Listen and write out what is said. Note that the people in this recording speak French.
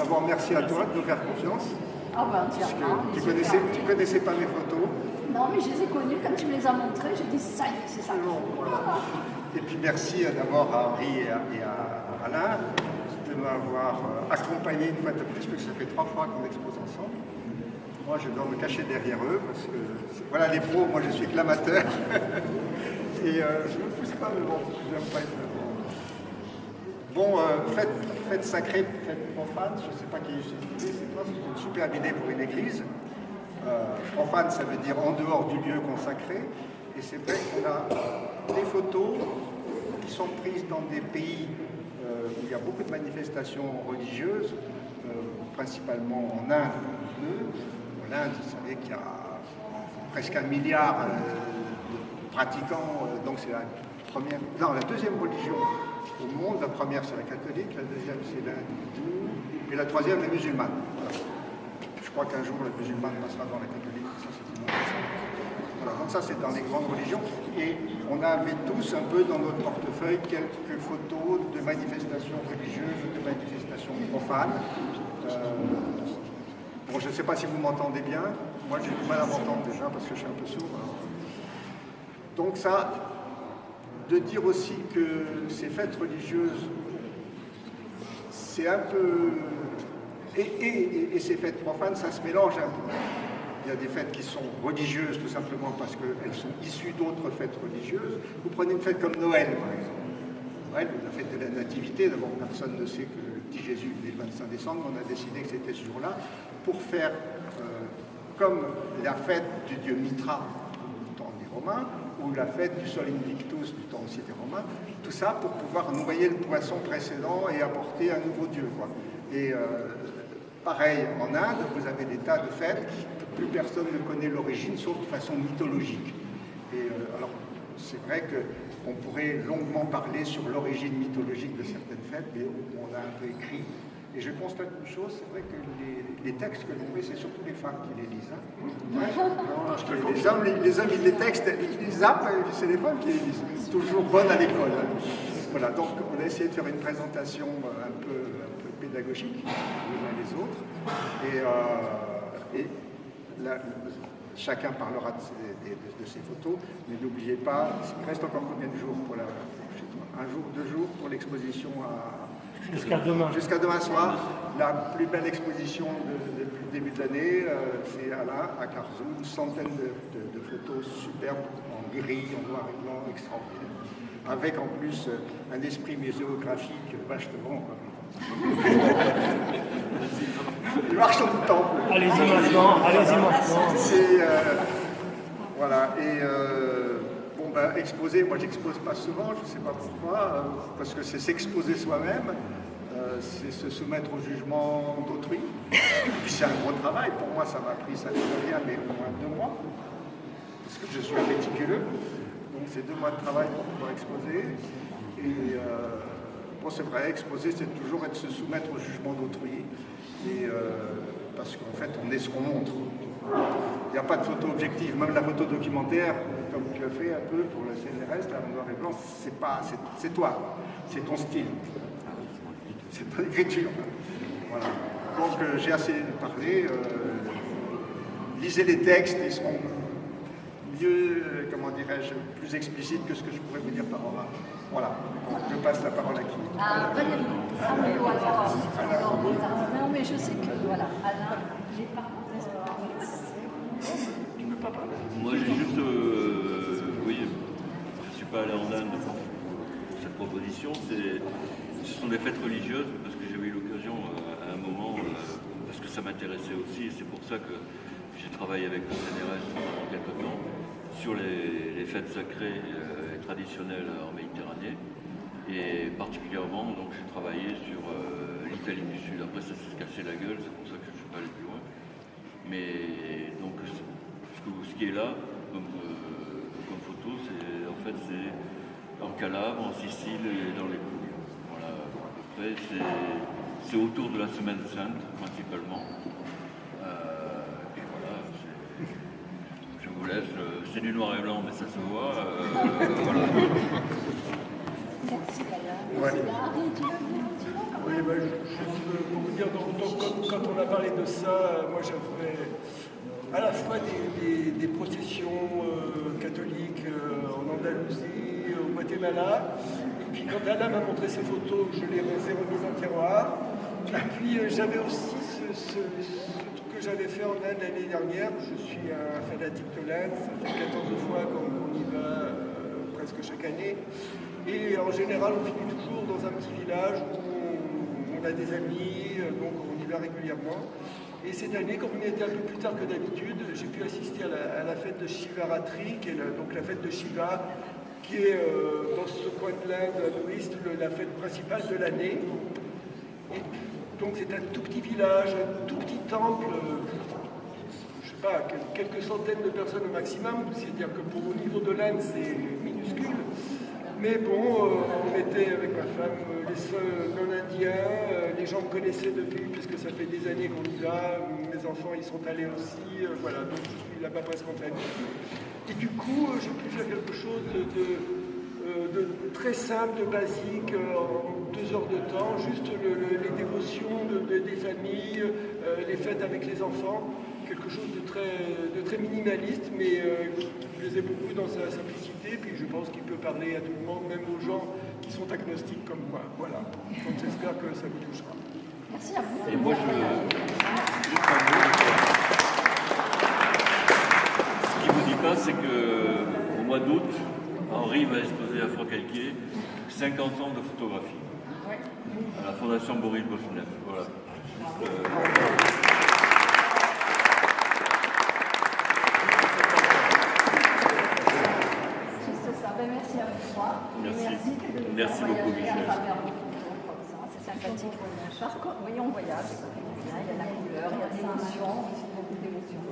D'abord, merci à toi de nous faire confiance. Ah ben, Parce entièrement. que tu connaissais pas mes photos. Non, mais je les ai connus. Quand tu me les as montrés, j'ai dit ça y est, c'est ça. Bon, voilà. Et puis merci d'abord à Henri et à Alain de m'avoir accompagné une fois de plus, parce que ça fait 3 fois qu'on expose ensemble. Moi, je dois me cacher derrière eux, parce que voilà les pros, moi je suis que l'amateur. Et je ne me pousse pas, mais bon, je n'aime pas être... Bon, fête sacrée, fête profane, je ne sais pas qui c'est toi, c'est une super idée pour une église. Profane, ça veut dire en dehors du lieu consacré. Et c'est vrai qu'on a des photos qui sont prises dans des pays où il y a beaucoup de manifestations religieuses, principalement en Inde. En Inde, vous savez qu'il y a presque 1 milliard de pratiquants, donc c'est la deuxième religion au monde. La première, c'est la catholique, la deuxième, c'est l'hindou, et la troisième, la musulmane. Voilà. Je crois qu'un jour, la musulmane passera dans la catholique. Ça, c'est une autre chose. Voilà, donc ça, c'est dans les grandes religions. Et on avait tous un peu dans notre portefeuille quelques photos de manifestations religieuses, de manifestations profanes. Bon, je ne sais pas si vous m'entendez bien. Moi, j'ai du mal à m'entendre déjà parce que je suis un peu sourd. Alors. Donc ça, de dire aussi que ces fêtes religieuses, c'est un peu... Et ces fêtes profanes, ça se mélange un peu. Il y a des fêtes qui sont religieuses tout simplement parce qu'elles sont issues d'autres fêtes religieuses. Vous prenez une fête comme Noël, par exemple. Noël, la fête de la Nativité, d'abord personne ne sait que le petit Jésus est le 25 décembre, on a décidé que c'était ce jour-là, pour faire comme la fête du dieu Mitra du temps des Romains, ou la fête du Sol Invictus du temps aussi des Romains, tout ça pour pouvoir noyer le poisson précédent et apporter un nouveau dieu, quoi. Et pareil, en Inde, vous avez des tas de fêtes que plus personne ne connaît l'origine, sauf de façon mythologique. Et alors, c'est vrai qu'on pourrait longuement parler sur l'origine mythologique de certaines fêtes, mais on a un peu écrit. Et je constate une chose, c'est vrai que les textes que l'on met, c'est surtout les femmes qui les lisent. Hein. Ouais, les hommes, ils les textes, ils zappent, et c'est les femmes qui les lisent. Toujours bonnes à l'école. Hein. Voilà, donc on a essayé de faire une présentation un peu pédagogique, les uns les autres. Et là, chacun parlera de ses photos, mais n'oubliez pas, il reste encore combien de jours pour un jour, 2 jours pour l'exposition à... Jusqu'à demain. Jusqu'à demain soir. La plus belle exposition depuis le début de l'année, c'est à Carzou, une centaine de photos superbes, en gris, en noir et blanc, extraordinaires. Avec en plus un esprit muséographique vachement. Le marchand du temple. Allez-y maintenant. Voilà, et bon, ben, exposer, moi j'expose pas souvent, je ne sais pas pourquoi, parce que c'est s'exposer soi-même, c'est se soumettre au jugement d'autrui. Et puis c'est un gros travail, pour moi ça m'a pris, ça ne fait rien, mais au moins 2 mois, parce que je suis un méticuleux. Donc c'est 2 mois de travail pour pouvoir exposer. Et bon, c'est vrai, exposer, c'est toujours se soumettre au jugement d'autrui. Et parce qu'en fait, on est ce qu'on montre. Il n'y a pas de photo objective, même la photo documentaire, comme tu as fait un peu pour le CNRS, là, en noir et blanc, c'est toi, c'est ton style, c'est ton écriture. Voilà. Donc j'ai assez parlé. Lisez les textes, ils seront mieux, comment dirais-je, plus explicites que ce que je pourrais vous dire par oral. Voilà, donc je passe la parole à qui? Valérie. Non, mais je sais que, voilà, Alain, j'ai pas... Tu ne peux pas parler. Moi, j'ai juste... oui, je ne suis pas allé en Inde pour cette proposition. Ce sont des fêtes religieuses, parce que j'ai eu l'occasion à un moment, parce que ça m'intéressait aussi, et c'est pour ça que j'ai travaillé avec le CNRS pendant quelques temps, sur les fêtes sacrées et traditionnelles en Méditerranée. Et particulièrement, donc, j'ai travaillé sur l'Italie du Sud. Après, ça s'est cassé la gueule, c'est pour ça que je ne suis pas allé plus loin. Mais donc, ce qui est là comme photo, c'est en Calabre, en Sicile et dans les Pouilles. Voilà, à peu près, c'est autour de la Semaine Sainte, principalement. Et voilà, je vous laisse. C'est du noir et blanc, mais ça se voit. Voilà. Merci, Alain. Ouais. Tu veux Oui, bah, pour vous dire, quand on a parlé de ça, moi j'avais à la fois des processions catholiques en Andalousie, au Guatemala, et puis quand Anna m'a montré ses photos, je les ai remises en tiroir. Et puis j'avais aussi ce truc que j'avais fait en Inde l'année dernière. Je suis un fanatique de l'Inde, ça fait 14 fois qu'on y va presque chaque année. Et en général, on finit toujours dans un petit village où on a des amis, donc on y va régulièrement. Et cette année, comme on était un peu plus tard que d'habitude, j'ai pu assister à la fête de Shivaratri, qui est donc la fête de Shiva, qui est dans ce coin de l'Inde, à l'ouest, la fête principale de l'année. Et donc c'est un tout petit village, un tout petit temple, je ne sais pas, quelques centaines de personnes au maximum, c'est-à-dire que pour au niveau de l'Inde, c'est minuscule. Mais bon, on était avec ma femme les seuls non-indiens, les gens me connaissaient depuis, puisque ça fait des années qu'on y va, mes enfants y sont allés aussi, voilà, donc je suis là-bas presque en famille. Et du coup, j'ai pu faire quelque chose de très simple, de basique, en 2 heures de temps, juste les dévotions des familles, les fêtes avec les enfants, quelque chose de très minimaliste, mais qui me plaisait beaucoup dans sa simplicité, puis je pense qu'il peut parler à tout le monde, même aux gens qui sont agnostiques comme moi. Voilà, donc j'espère que ça vous touchera. Merci à vous. Et moi, ce qui ne vous dit pas, c'est qu'au mois d'août, Henri va exposer à Forcalquier 50 ans de photographie à la Fondation Boris Bossunev. Voilà. Juste ça. Ben, merci à vous trois. Merci beaucoup, Michel. C'est sympathique. Oui, on voyage. Il y a la couleur, il y a l'émotion, beaucoup d'émotions.